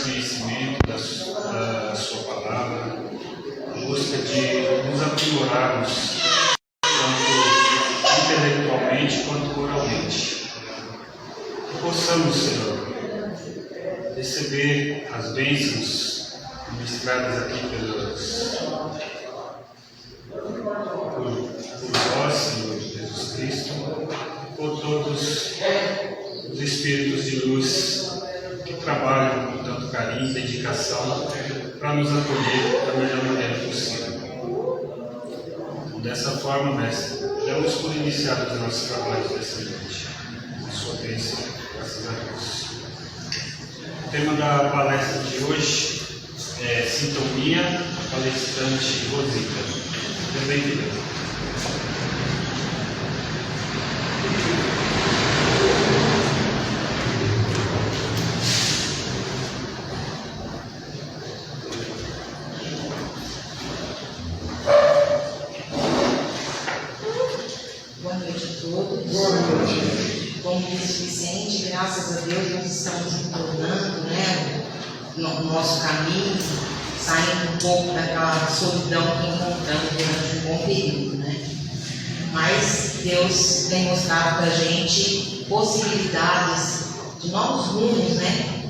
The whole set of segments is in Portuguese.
conhecimento da sua palavra, busca de nos aprimorarmos tanto intelectualmente quanto moralmente. Que possamos, Senhor, receber as bênçãos ministradas aqui por vós, Senhor Jesus Cristo, por todos os Espíritos de luz que trabalham com tanto carinho e dedicação para nos acolher da melhor maneira possível. Dessa forma, Mestre, damos por iniciados os nossos trabalhos dessa noite. A sua bênção, graças a Deus. O tema da palestra de hoje é Sintonia, a palestrante Rosita. Seja bem-vinda. Graças a Deus nós estamos retornando, no nosso caminho, saindo um pouco daquela solidão que encontramos durante um bom período, Mas Deus tem mostrado para a gente possibilidades de novos rumos,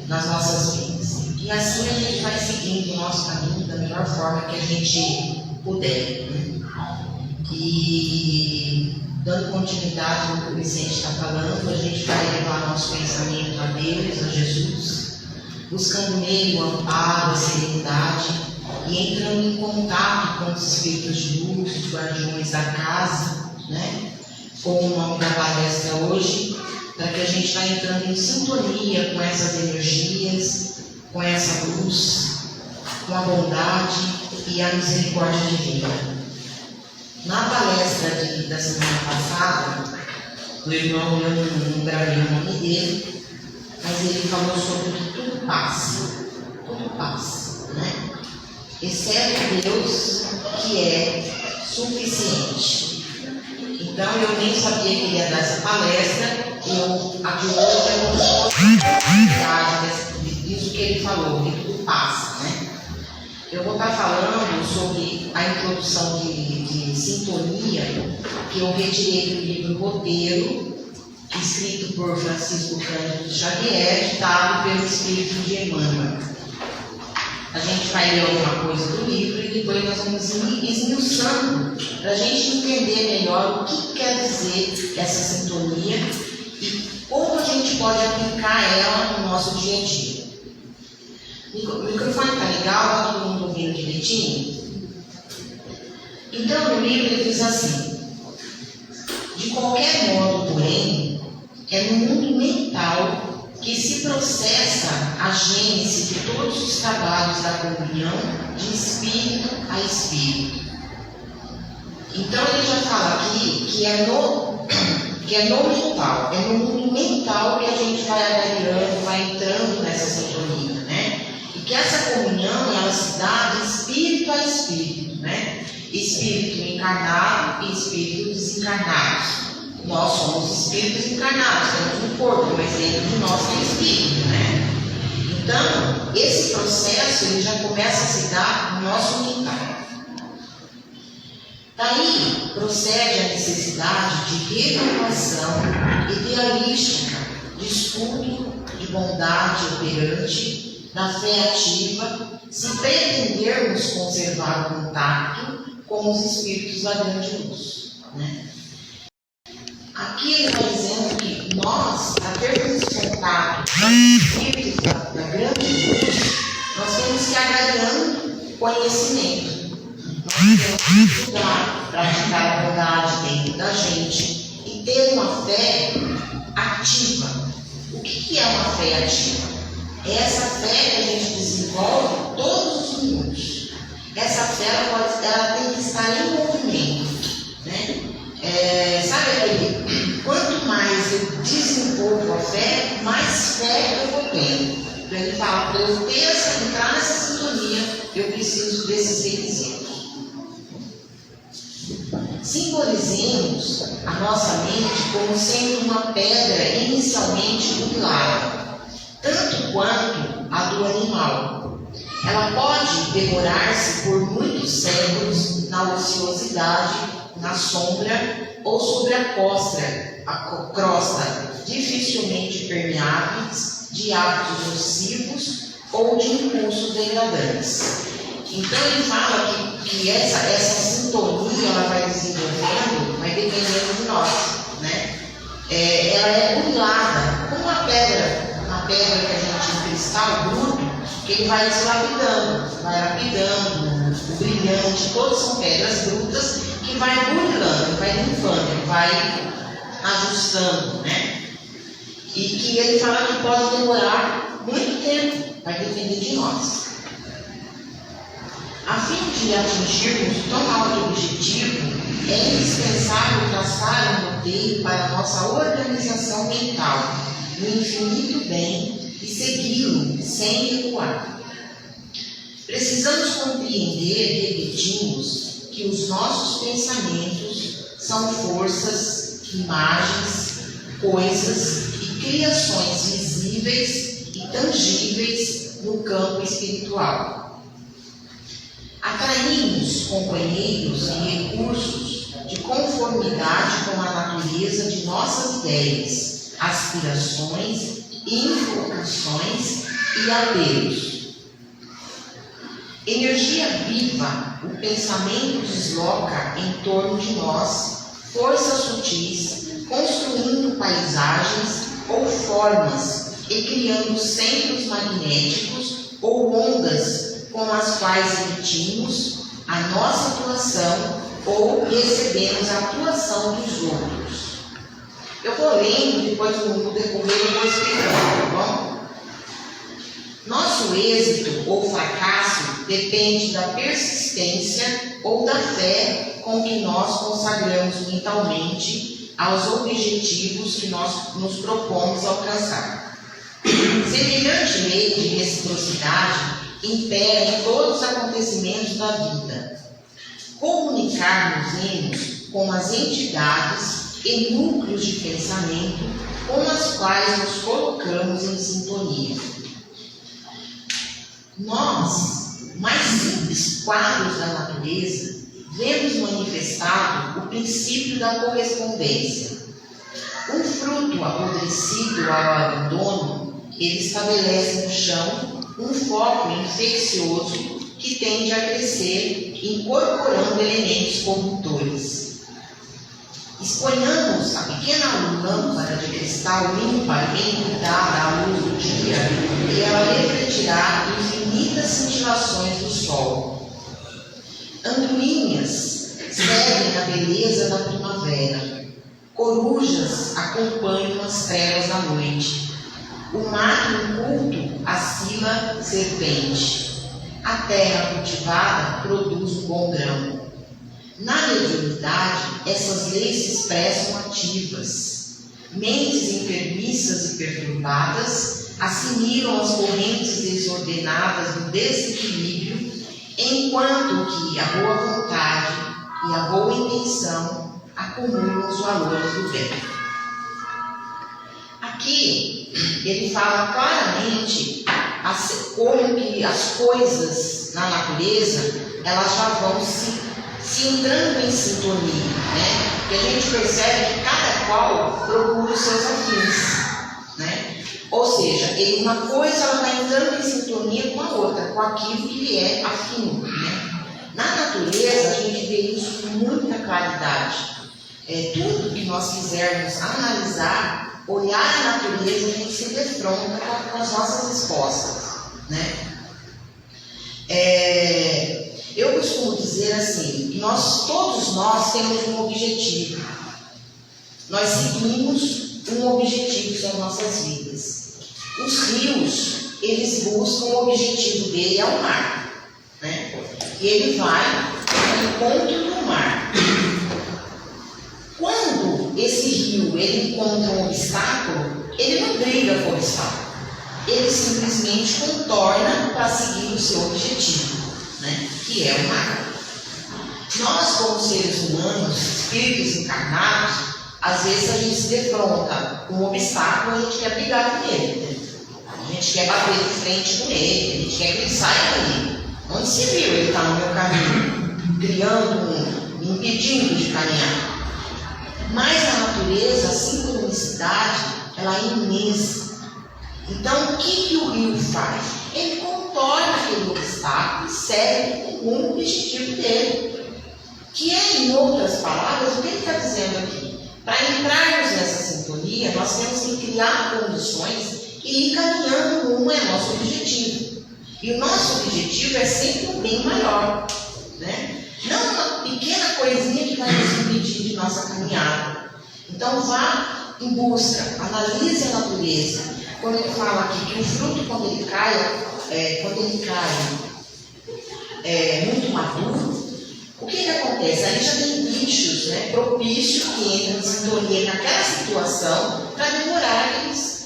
nas nossas vidas. E assim a gente vai seguindo o nosso caminho da melhor forma que a gente puder. E dando continuidade ao que o Vicente está falando, a gente vai levar nosso pensamento a Deus, a Jesus, buscando nele o amparo, a serenidade e entrando em contato com os espíritos de luz, os guardiões da casa, com o nome da palestra hoje, para que a gente vá entrando em sintonia com essas energias, com essa luz, com a bondade e a misericórdia divina. Na palestra da semana passada, o irmão, eu não gravei o nome dele, mas ele falou sobre que tudo passa, exceto Deus, que é suficiente. Então eu nem sabia que ele ia dar essa palestra, aqui hoje eu não posso disso que ele falou, que tudo passa, Eu vou estar falando sobre a introdução de sintonia que eu retirei do livro Roteiro, escrito por Francisco Cândido Xavier, ditado pelo Espírito de Emmanuel. A gente vai ler alguma coisa do livro e depois nós vamos ir esmiuçando para a gente entender melhor o que quer dizer essa sintonia e como a gente pode aplicar ela no nosso dia a dia. O microfone está legal? Está todo mundo ouvindo direitinho? Então, no livro ele diz assim: de qualquer modo, porém, é no mundo mental que se processa a gênese de todos os trabalhos da comunhão de espírito a espírito. Então, ele já fala aqui que é no mental, é no mundo mental que a gente vai avaliando, vai entrando nessa sintonia, E que essa comunhão, ela se dá de espírito a espírito, Espírito encarnado e espírito desencarnados. Nós somos espíritos encarnados, temos um corpo, mas dentro de nós tem espírito, Então, esse processo ele já começa a se dar no nosso mental. Daí procede a necessidade de renovação idealística, de estudo, de bondade operante, da fé ativa, se pretendermos conservar o contato com os espíritos da grande luz. Aqui ele está dizendo que nós, para termos contato com os espíritos da grande luz, nós temos que agregando conhecimento. Nós temos que estudar, praticar a bondade dentro da gente e ter uma fé ativa. O que é uma fé ativa? É essa fé que a gente desenvolve todos os minutos. Essa fé ela tem que estar em movimento. Sabe aquele? Quanto mais eu desenvolvo a fé, mais fé eu vou tendo. Então ele fala, para eu entrar nessa sintonia, eu preciso desses requisitos. Simbolizemos a nossa mente como sendo uma pedra inicialmente mutilada, tanto quanto à do animal. Ela pode demorar-se por muitos séculos na ociosidade, na sombra ou sobre a crosta dificilmente permeáveis de hábitos nocivos ou de impulsos degradantes. Então ele fala que essa sintonia ela vai desenvolvendo, vai dependendo de nós, né? Ela é burilada como uma pedra que a gente em cristal bruto, que ele vai se lapidando, o brilhante, todas são pedras brutas que vai burilando, vai limpando, vai ajustando, né? E que ele fala que pode demorar muito tempo, vai depender de nós. A fim de atingirmos tão alto objetivo, é indispensável traçar um roteiro para a nossa organização mental no infinito bem e segui-lo sem recuar. Precisamos compreender, repetimos, que os nossos pensamentos são forças, imagens, coisas e criações visíveis e tangíveis no campo espiritual. Atraímos companheiros e recursos de conformidade com a natureza de nossas ideias, aspirações, invocações e apelos. Energia viva, o pensamento desloca em torno de nós forças sutis, construindo paisagens ou formas e criando centros magnéticos ou ondas com as quais emitimos a nossa atuação ou recebemos a atuação dos outros. Eu vou lendo, depois no decorrer eu vou explicando, tá bom? Nosso êxito ou fracasso depende da persistência ou da fé com que nós consagramos mentalmente aos objetivos que nós nos propomos alcançar. Semelhante lei de reciprocidade impera em todos os acontecimentos da vida. Comunicar-nos com as entidades e núcleos de pensamento com as quais nos colocamos em sintonia. Nós, mais simples quadros da natureza, vemos manifestado o princípio da correspondência. Um fruto apodrecido ao abandono, ele estabelece no chão um foco infeccioso que tende a crescer, incorporando elementos condutores. Exponhamos a pequena lâmpada de cristal limpa e bem cuidada à luz do dia, e ela refletirá infinitas cintilações do sol. Andorinhas seguem a beleza da primavera. Corujas acompanham as trevas da noite. O mato inculto ascila serpente. A terra cultivada produz um bom grão. Na mediunidade, essas leis se expressam ativas. Mentes enfermiças e perturbadas assimilam as correntes desordenadas do desequilíbrio, enquanto que a boa vontade e a boa intenção acumulam os valores do bem. Aqui, ele fala claramente como que as coisas na natureza, elas já vão se entrando em sintonia, né? Que a gente percebe que cada qual procura os seus afins, né? Ou seja, uma coisa ela vai entrando em sintonia com a outra, com aquilo que lhe é afim, né? Na natureza, a gente vê isso com muita claridade. Tudo que nós quisermos analisar, olhar a natureza, a gente se defronta com as nossas respostas, né? Eu costumo dizer assim, que todos nós temos um objetivo. Nós seguimos um objetivo para as nossas vidas. Os rios, eles buscam o objetivo dele é o mar, né? E ele vai ao encontro do mar. Quando esse rio ele encontra um obstáculo, ele não briga com o obstáculo. Ele simplesmente contorna para seguir o seu objetivo, né? Que é o mar. Nós, como seres humanos, espíritos encarnados, às vezes a gente se defronta com um obstáculo e a gente quer brigar com ele. A gente quer bater de frente com ele, a gente quer que ele saia dali. Onde se viu ele está no meu caminho, criando me impedindo de caminhar. Mas a natureza, assim como a unicidade, ela é imensa. Então, o que o rio faz? Ele contorna aquele obstáculo e segue com o objetivo dele. Que é, em outras palavras, o que ele está dizendo aqui? Para entrarmos nessa sintonia, nós temos que criar condições e ir caminhando rumo ao nosso objetivo. E o nosso objetivo é sempre um bem maior, né? Não uma pequena coisinha que vai nos impedir de nossa caminhada. Então vá em busca, analise a natureza. Quando ele fala aqui que o fruto, quando ele cai muito maduro, o que acontece? Ali já tem bichos, né, propícios que entram em sintonia naquela situação para devorar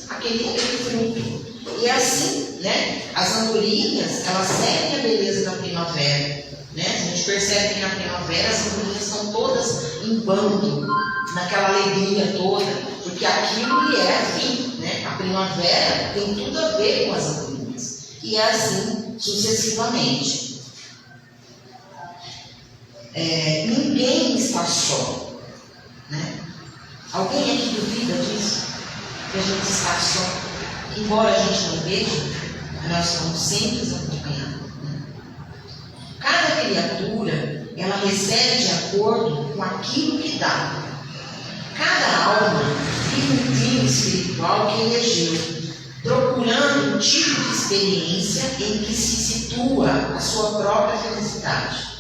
aquele fruto. E assim, né, as andorinhas, elas seguem a beleza da primavera. Né? A gente percebe que na primavera as andorinhas estão todas em bando, naquela alegria toda, porque aquilo lhe é afim. Né? A primavera tem tudo a ver com as andorinhas. E é assim sucessivamente. Ninguém está só. Né? Alguém aqui duvida disso? Que a gente está só? Embora a gente não veja, nós estamos sempre acompanhados. Né? Cada criatura, ela recebe de acordo com aquilo que dá. Cada alma vive um fim espiritual que elegeu, procurando um tipo de experiência em que se situa a sua própria felicidade.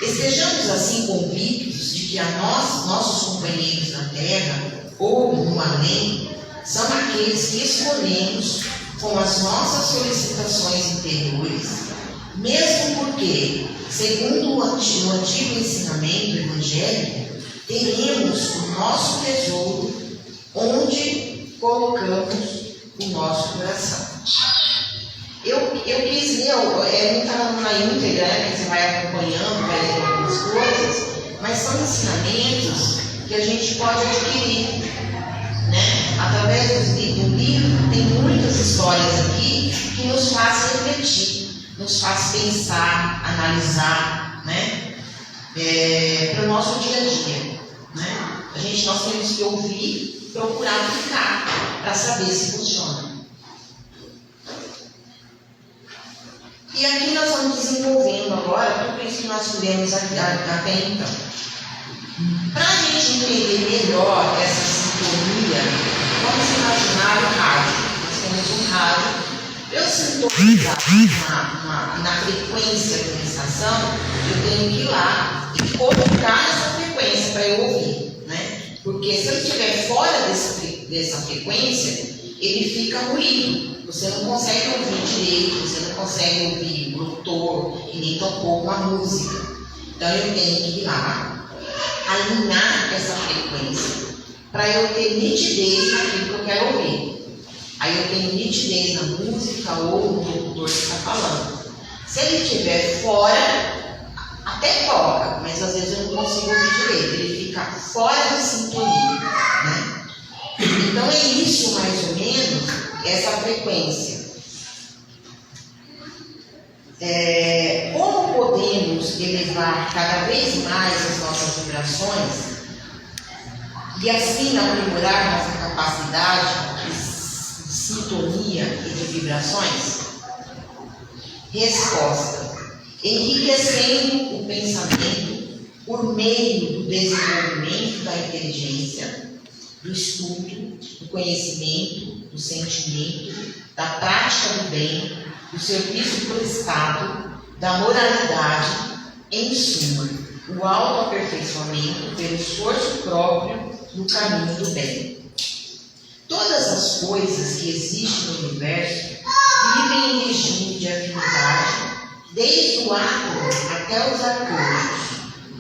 Estejamos assim convictos de que nossos companheiros na Terra, ou no além, são aqueles que escolhemos com as nossas solicitações interiores, mesmo porque, segundo o antigo ensinamento evangélico, teremos o nosso tesouro onde colocamos o nosso coração. Eu quis ler, não está na íntegra, né, que você vai acompanhando, vai lendo algumas coisas, mas são ensinamentos que a gente pode adquirir. Né? Através do livro, tem muitas histórias aqui que nos faz refletir, nos faz pensar, analisar, né? Para o nosso dia a dia. Né? Nós temos que ouvir, procurar aplicar, para saber se funciona. E aqui nós vamos desenvolvendo agora tudo isso que nós tivemos até então. Para a gente entender melhor essa sintonia, vamos imaginar o rádio. Nós temos um rádio. Eu sintonizar na frequência da minha estação, eu tenho que ir lá e colocar essa frequência para eu ouvir. Né? Porque se eu estiver fora dessa frequência, ele fica ruído. Você não consegue ouvir direito, você não consegue ouvir o locutor e nem tampouco uma música. Então eu tenho que ir lá, alinhar essa frequência para eu ter nitidez naquilo que eu quero ouvir. Aí eu tenho nitidez na música ou no locutor que está falando. Se ele estiver fora, até toca, mas às vezes eu não consigo ouvir direito, ele fica fora de sintonia. Né? Então é isso mais ou menos, essa frequência. Como podemos elevar cada vez mais as nossas vibrações e assim aprimorar nossa capacidade de sintonia e de vibrações? Resposta: enriquecendo o pensamento por meio do desenvolvimento da inteligência, do estudo, do conhecimento, do sentimento, da prática do bem, do serviço prestado, da moralidade, em suma, o autoaperfeiçoamento pelo esforço próprio no caminho do bem. Todas as coisas que existem no universo vivem em regime de afinidade, desde o átomo até os arcanjos.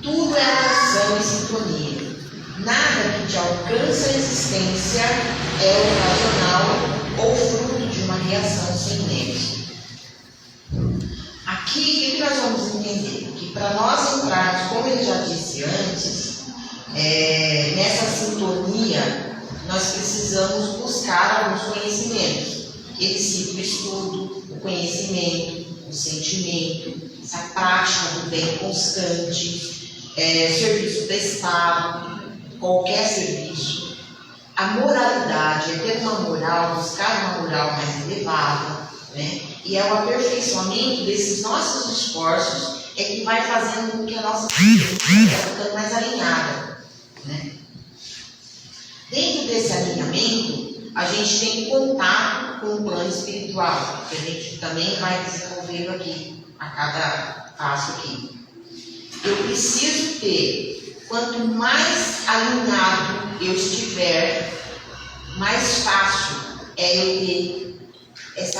Tudo é atração e sintonia. Nada que te alcance a existência é ocasional ou fruto de uma reação sem nexo. Aqui, o que nós vamos entender? Que para nós entrarmos, como ele já disse antes, nessa sintonia, nós precisamos buscar alguns conhecimentos. ele cita o estudo, o conhecimento, o sentimento, essa prática do bem constante, serviço prestado, qualquer serviço. A moralidade é ter uma moral, buscar uma moral mais elevada, né? E é o aperfeiçoamento desses nossos esforços que vai fazendo com que a nossa vida vai ficando mais alinhada, né? Dentro desse alinhamento, a gente tem contato com o plano espiritual, que a gente também vai desenvolvendo aqui, a cada passo aqui. Eu preciso ter, quanto mais alinhado eu estiver, mais fácil é eu ter esse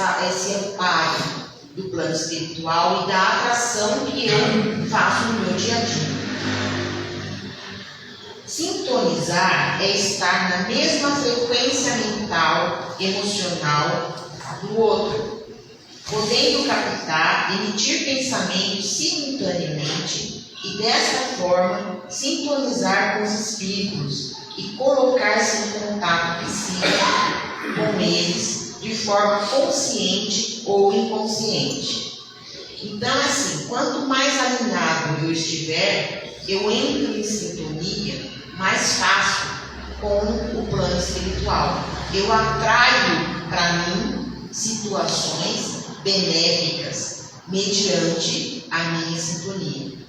amparo do plano espiritual e da atração que eu faço no meu dia a dia. Sintonizar é estar na mesma frequência mental, emocional do outro, podendo captar, emitir pensamentos simultaneamente e desta forma sintonizar com os espíritos e colocar-se em contato psíquico com eles de forma consciente ou inconsciente. Então, assim, quanto mais alinhado eu estiver, eu entro em sintonia mais fácil com o plano espiritual. Eu atraio para mim situações benéficas mediante a minha sintonia.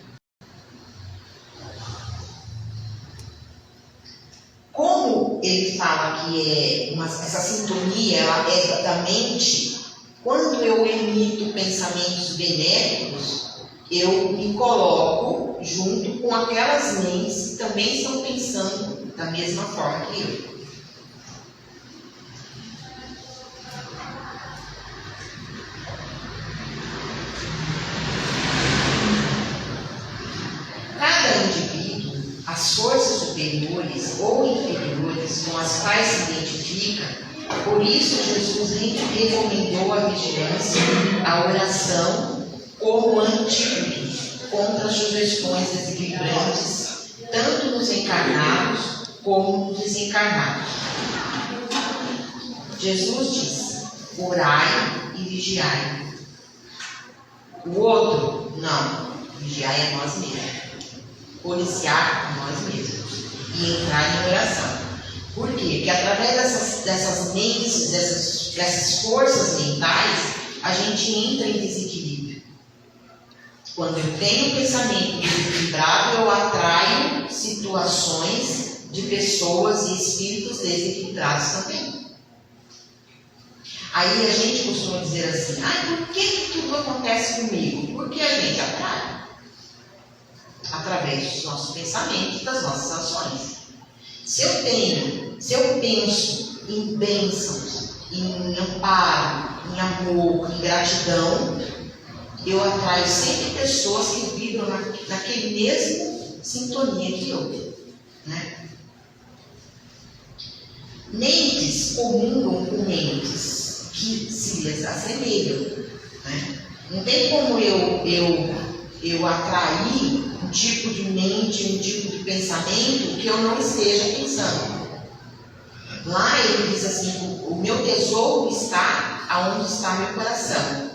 Como ele fala que essa sintonia ela é da mente, quando eu emito pensamentos benéficos, eu me coloco junto com aquelas mentes que também estão pensando da mesma forma que eu. Cada indivíduo, as forças superiores ou inferiores com as quais se identifica, por isso Jesus recomendou a vigilância, a oração, como antídoto contra as sugestões desequilibrantes, tanto nos encarnados como nos desencarnados. Jesus diz: orai e vigiai. O outro, não, vigiai a nós mesmos, policiar a nós mesmos e entrar em oração. Por quê? Porque através dessas mentes, dessas forças mentais, a gente entra em desequilíbrio. Quando eu tenho um pensamento desequilibrado, eu atraio situações de pessoas e espíritos desequilibrados também. Aí a gente costuma dizer assim: por que tudo acontece comigo? Porque a gente atrai. Através dos nossos pensamentos, das nossas ações. Se eu penso em bênçãos, em amparo, em amor, em gratidão, eu atraio sempre pessoas que vibram naquele mesmo sintonia que eu, né? Mentes comungam com mentes que se lhes assemelham, né? Não tem como eu atrair um tipo de mente, um tipo de pensamento que eu não esteja pensando. Lá ele diz assim: o meu tesouro está aonde está meu coração.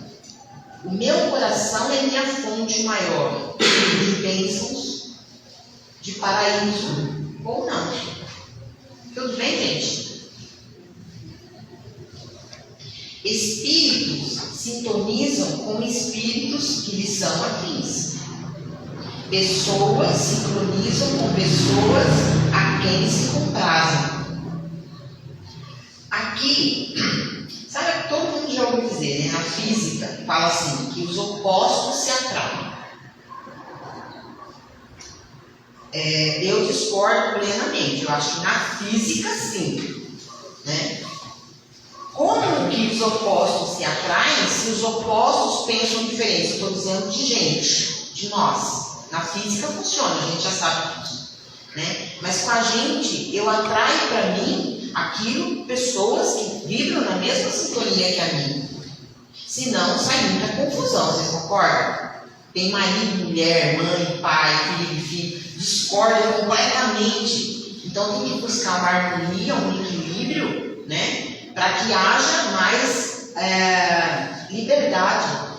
O meu coração é minha fonte maior de bênçãos, de paraíso, ou não. Tudo bem, gente? Espíritos sintonizam com espíritos que lhes são afins. Pessoas sincronizam com pessoas a quem se comprazem. Aqui, sabe que todo mundo já ouviu dizer, né? Na física, fala assim, que os opostos se atraem. Eu discordo plenamente. Eu acho que na física, sim, né? Como que os opostos se atraem se os opostos pensam diferente? Estou dizendo de gente, de nós. Na física funciona, a gente já sabe disso, né? Mas com a gente, eu atraio para mim aquilo, pessoas que vibram na mesma sintonia que a minha. Senão sai muita confusão, vocês concordam? Tem marido, mulher, mãe, pai, filho, discordam completamente. Então tem que buscar uma harmonia, um equilíbrio, né? Para que haja mais liberdade.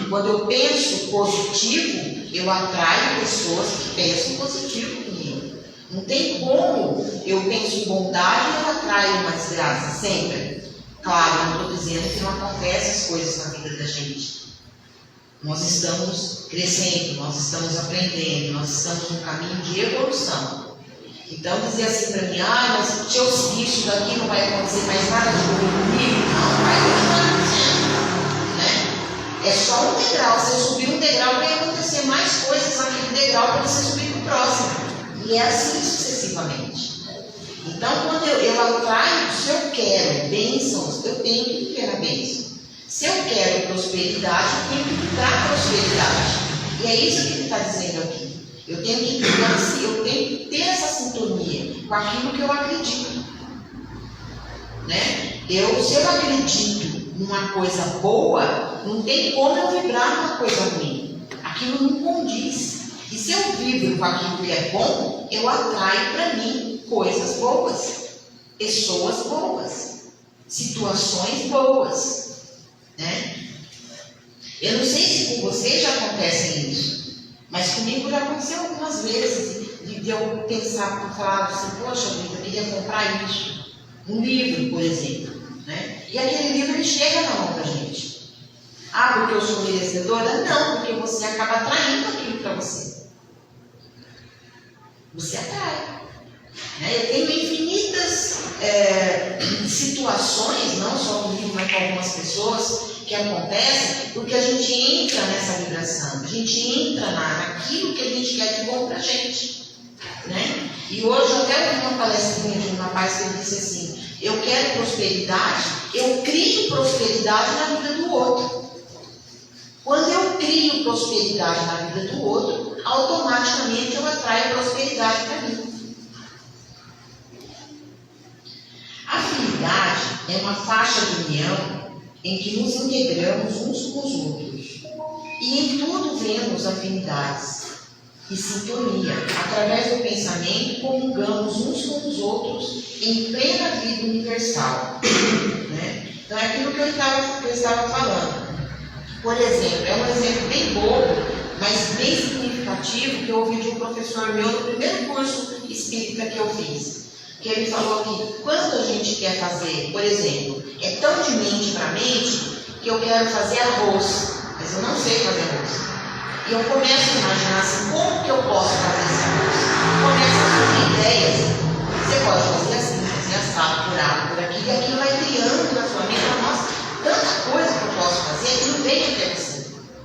Quando eu penso positivo, eu atraio pessoas que pensam positivo comigo. Não tem como eu penso em bondade e eu atraio uma desgraça sempre. Claro, não estou dizendo que não acontecem as coisas na vida da gente. Nós estamos crescendo, nós estamos aprendendo, nós estamos num caminho de evolução. Então dizer assim para mim, mas se eu seguir isso daqui não vai acontecer mais nada de ruim comigo, não vai continuar acontecendo, né? É só um degrau, você subir um degrau vai acontecer mais coisas naquele degrau para você subir para o próximo. E é assim sucessivamente. Então quando eu atraio, se eu quero bênçãos, eu tenho que viver a bênção. Se eu quero prosperidade, eu tenho que vibrar prosperidade. E é isso que ele está dizendo aqui. Eu tenho que ter essa sintonia com aquilo que eu acredito. Né? Se eu acredito numa coisa boa, não tem como eu vibrar numa coisa ruim. Aquilo não condiz. E se eu vibro com aquilo que é bom, eu atraio para mim coisas boas, pessoas boas, situações boas. Né? Eu não sei se com você já acontece isso, mas comigo já aconteceu algumas vezes de eu pensar, falar assim, poxa vida, eu queria comprar isso, um livro, por exemplo, né? E aquele livro ele chega na mão da gente. Porque eu sou merecedora? Não, porque você acaba atraindo aquilo para você. Você atrai. Né? Eu tenho infinitas situações, não só comigo, mas com algumas pessoas, que acontecem porque a gente entra nessa vibração, a gente entra naquilo que a gente quer de bom pra gente. Né? E hoje eu até ouvi uma palestrinha de um rapaz que ele disse assim, eu quero prosperidade, eu crio prosperidade na vida do outro. Quando eu crio prosperidade na vida do outro, automaticamente eu atraio prosperidade para mim. A afinidade é uma faixa de união em que nos integramos uns com os outros. E em tudo vemos afinidades e sintonia. Através do pensamento, comungamos uns com os outros em plena vida universal. Né? Então é aquilo que eu estava falando. Por exemplo, é um exemplo bem bobo, mas bem significativo, que eu ouvi de um professor meu no primeiro curso espírita que eu fiz. Que ele falou que quando a gente quer fazer, por exemplo, é tão de mente para mente que eu quero fazer arroz, mas eu não sei fazer arroz. E eu começo a imaginar assim, como que eu posso fazer esse arroz? Começo a ter ideias. Você pode fazer assim, fazer assado, por água, por aqui, e aquilo vai criando na sua mente, nossa, tanta coisa que eu posso fazer, aquilo vem até você.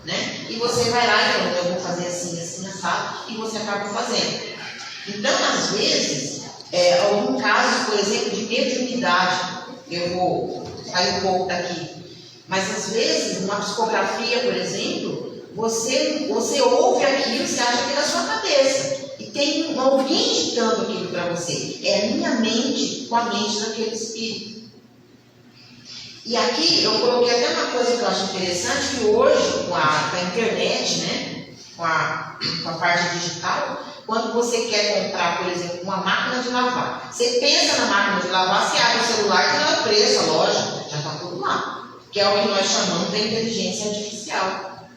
Né? E você vai lá e fala, eu vou fazer assim, assim, assado, e você acaba fazendo. Então, às vezes, algum caso, por exemplo, de mediunidade, eu vou sair um pouco daqui, mas às vezes, numa psicografia, por exemplo, você ouve aquilo, você acha que é da sua cabeça, e tem alguém ditando aquilo para você. É a minha mente com a mente daquele espírito. E aqui eu coloquei até uma coisa que eu acho interessante, que hoje, com a internet, né, com a parte digital, quando você quer comprar, por exemplo, uma máquina de lavar, você pensa na máquina de lavar, você abre o celular, tem lá o preço, a loja, já está tudo lá. Que é o que nós chamamos de inteligência artificial,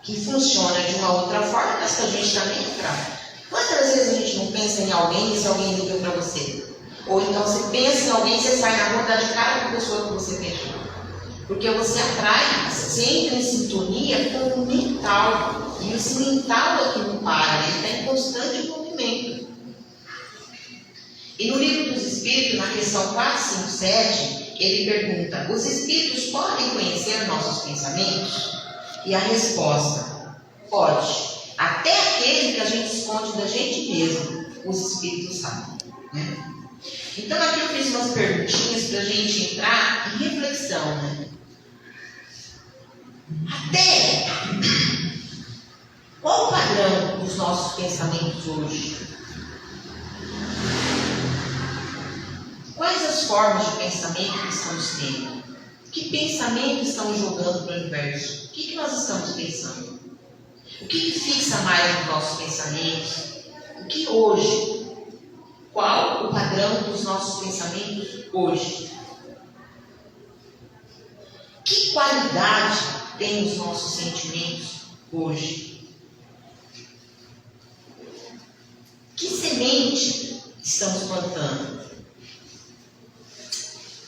que funciona de uma outra forma, mas que a gente também entrar. Quantas vezes a gente não pensa em alguém e se alguém liga para você? Ou então você pensa em alguém e você sai na rua, dá de cara com a pessoa que você pensou. Porque você atrai, você entra em sintonia com o mental. E esse mental aqui não para, ele está em constante movimento. E no Livro dos Espíritos, na questão 457, ele pergunta, os espíritos podem conhecer nossos pensamentos? E a resposta, pode. Até aquele que a gente esconde da gente mesmo, os espíritos sabem. Né? Então aqui eu fiz umas perguntinhas para a gente entrar em reflexão. Né? Até qual o padrão dos nossos pensamentos hoje? Quais as formas de pensamento que estamos tendo? Que pensamento estamos jogando para o universo? O que nós estamos pensando? O que fixa mais nos nossos pensamentos? O que hoje? Qual o padrão dos nossos pensamentos hoje? Que qualidade têm os nossos sentimentos hoje? Que semente estamos plantando?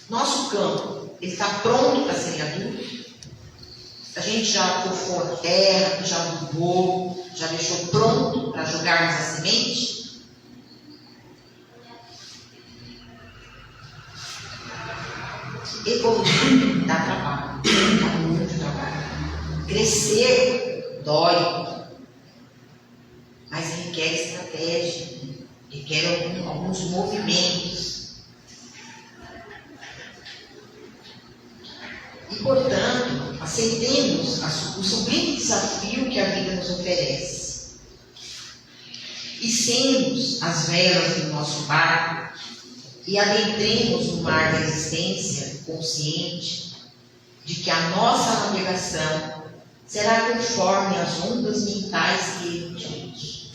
Nosso campo, ele está pronto para ser adulto? A gente já tufou a terra, já adubou, já deixou pronto para jogarmos a semente? Evoluir dá trabalho, dá muito trabalho. Crescer dói, mas requer estratégia, requer alguns movimentos. E, portanto, aceitemos o sublime desafio que a vida nos oferece. E semos as velas do nosso barco e adentremos no mar da existência consciente de que a nossa navegação será conforme as ondas mentais que emitimos.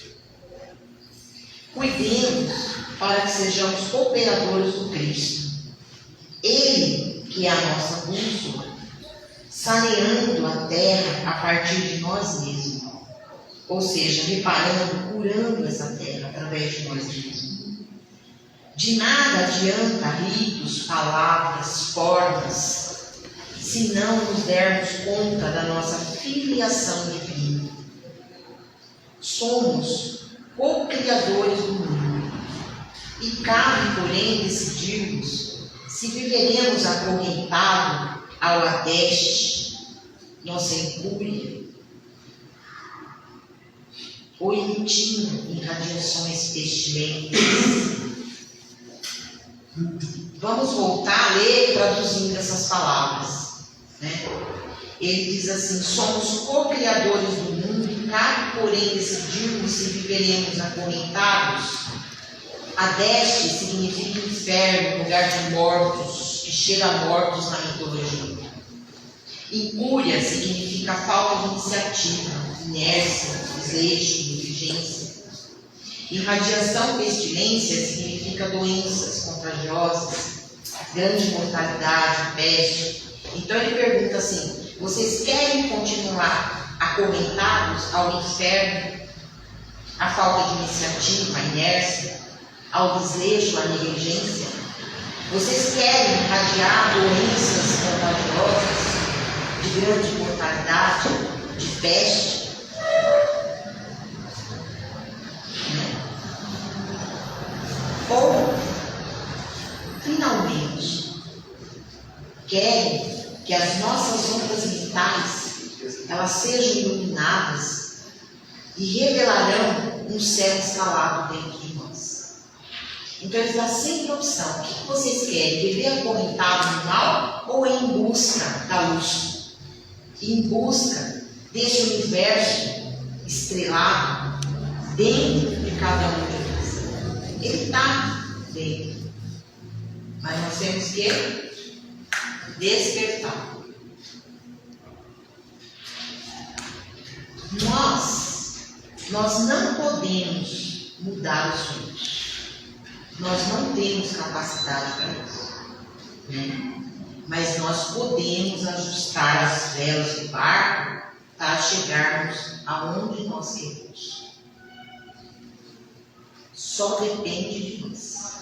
Cuidemos para que sejamos cooperadores do Cristo. Ele, que é a nossa bússola, saneando a terra a partir de nós mesmos. Ou seja, reparando, curando essa terra através de nós mesmos. De nada adianta ritos, palavras, formas, se não nos dermos conta da nossa filiação divina. Somos co-criadores do mundo e cabe, porém, decidirmos se viveremos acorrentado ao adeste, nossa incúria, ou emitindo irradiações pestilentas. Vamos voltar a ler traduzindo essas palavras, né? Ele diz assim: somos co-criadores do mundo e cabe, porém, decidirmos se viveremos acorrentados. Adeste significa inferno, lugar de mortos, que cheira a mortos na mitologia. Incúria significa falta de iniciativa, inércia, desleixo, negligência. Irradiação pestilência significa doenças contagiosas, grande mortalidade, peste. Então ele pergunta assim: vocês querem continuar acorrentados ao inferno, à falta de iniciativa, à inércia, ao desleixo, à negligência? Vocês querem irradiar doenças contagiosas, de grande mortalidade, de peste? Ou, finalmente, querem que as nossas ondas mentais elas sejam iluminadas e revelarão um céu instalado dentro de nós. Então eles dão sempre a opção: o que vocês querem? Viver acorrentado no mal ou em busca da luz? Em busca desse universo estrelado dentro de cada um de nós. Ele está dentro, mas nós temos que despertar. Nós não podemos mudar os outros. Nós não temos capacidade para isso, né? Mas nós podemos ajustar as velas do barco para chegarmos aonde nós queremos. Só depende de nós,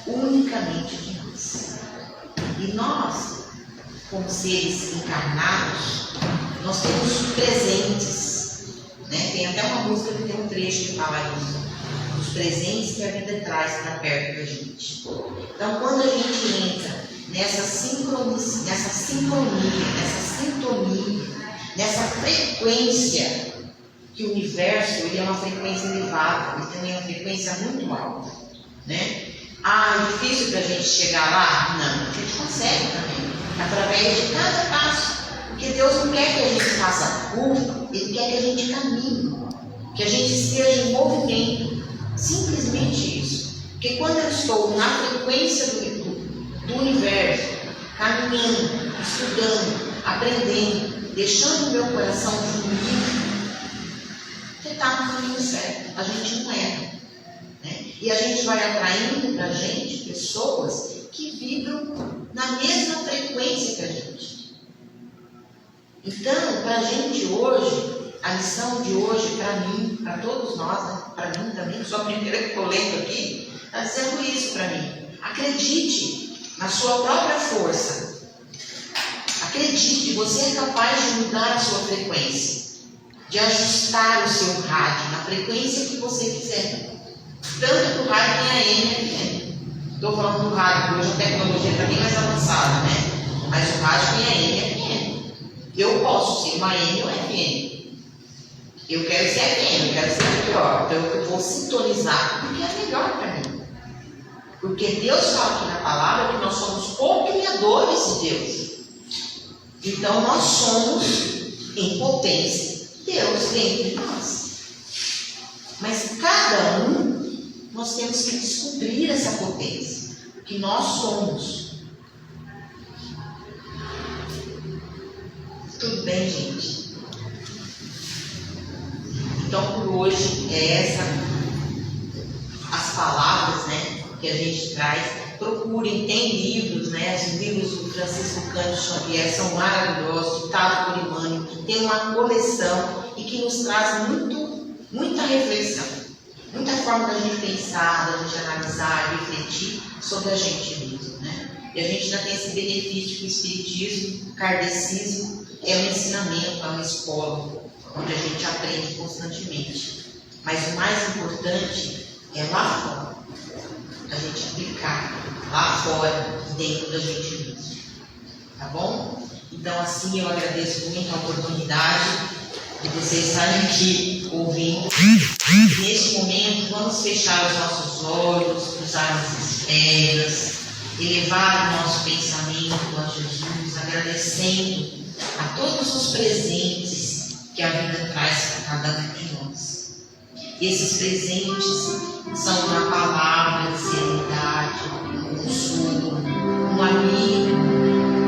unicamente de nós. E nós, como seres encarnados, nós temos presentes, né? Tem até uma música que tem um trecho que fala dos presentes que a vida traz para perto da gente. Então, quando a gente entra nessa sintonia, nessa frequência, que o universo ele é uma frequência elevada, ele tem uma frequência muito alta, né? É difícil para a gente chegar lá? Não, a gente consegue também, através de cada passo, porque Deus não quer que a gente faça curva, Ele quer que a gente caminhe, que a gente esteja em movimento, simplesmente isso. Porque quando eu estou na frequência do universo, caminhando, estudando, aprendendo, deixando o meu coração fluir, você está no caminho certo. A gente não erra, né? E a gente vai atraindo para a gente pessoas que vibram na mesma frequência que a gente. Então, para a gente hoje, a lição de hoje, para mim, para todos nós, né? Para mim também, sou a primeira que estou lendo aqui, está dizendo isso para mim. Acredite na sua própria força. Acredite, você é capaz de mudar a sua frequência, de ajustar o seu rádio na frequência que você quiser. Tanto que o rádio tem AM e FM. Estou falando do rádio, hoje a tecnologia está bem mais avançada, né? Mas o rádio tem AM e FM. Eu posso ser uma AM ou FM. Eu quero ser FM, eu quero ser melhor. Então eu vou sintonizar porque é melhor para mim. Porque Deus fala aqui na palavra que nós somos co-criadores de Deus. Então nós somos em potência Deus dentro de nós. Mas cada nós temos que descobrir essa potência que nós somos. Tudo bem, gente? Então por hoje é as palavras, né, que a gente traz. Procurem, tem livros, né? Os livros do Francisco Cândido Xavier são maravilhosos, ditado por Emmanuel, tem uma coleção e que nos traz muita reflexão, muita forma da gente pensar, da gente analisar, refletir sobre a gente mesmo, né? E a gente ainda tem esse benefício que o Espiritismo, o Kardecismo é um ensinamento, é uma escola, onde a gente aprende constantemente. Mas o mais importante é lá fora, a gente aplicar lá fora, dentro da gente mesmo. Tá bom? Então, assim, eu agradeço muito a oportunidade de vocês estarem aqui ouvindo. Neste momento, vamos fechar os nossos olhos, cruzar as esferas, elevar o nosso pensamento a Jesus, agradecendo a todos os presentes que a vida traz para cada um de nós. Esses presentes são uma palavra de serenidade, um consolo, um amigo,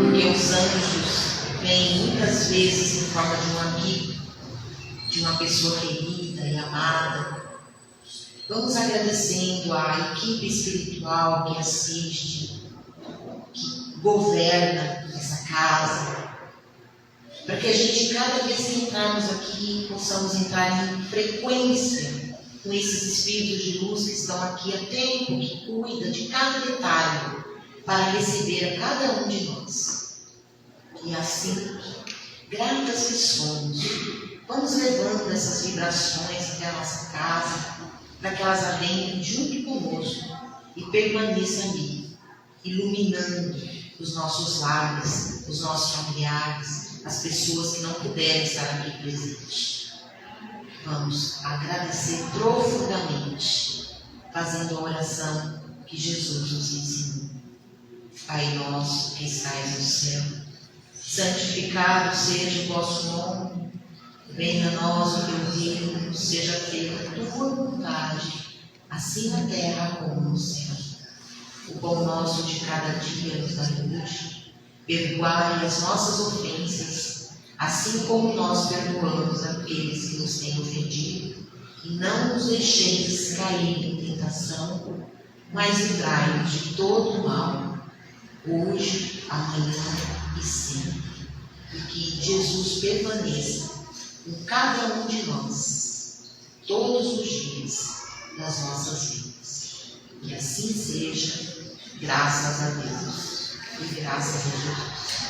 porque os anjos vêm muitas vezes em forma de um amigo, de uma pessoa querida e amada. Vamos agradecendo à equipe espiritual que assiste, que governa essa casa, para que a gente, cada vez que entrarmos aqui, possamos entrar em frequência com esses espíritos de luz que estão aqui a tempo, que cuida de cada detalhe para receber a cada um de nós. E assim, gratas que somos, vamos levando essas vibrações até a nossa casa, para que elas adentrem junto conosco e permaneçam ali, iluminando os nossos lares, os nossos familiares, as pessoas que não puderem estar aqui presentes. Vamos agradecer profundamente, fazendo a oração que Jesus nos ensinou. Pai nosso que estais no céu, santificado seja o vosso nome, venha a nós o teu reino, seja feita a tua vontade, assim na terra como no céu. O pão nosso de cada dia nos dai hoje, perdoai as nossas ofensas, assim como nós perdoamos aqueles que nos têm ofendido, e não nos deixeis cair em tentação, mas livrai-nos de todo o mal, hoje, amanhã e sempre. E que Jesus permaneça com cada um de nós, todos os dias das nossas vidas. E assim seja, graças a Deus e graças a Jesus.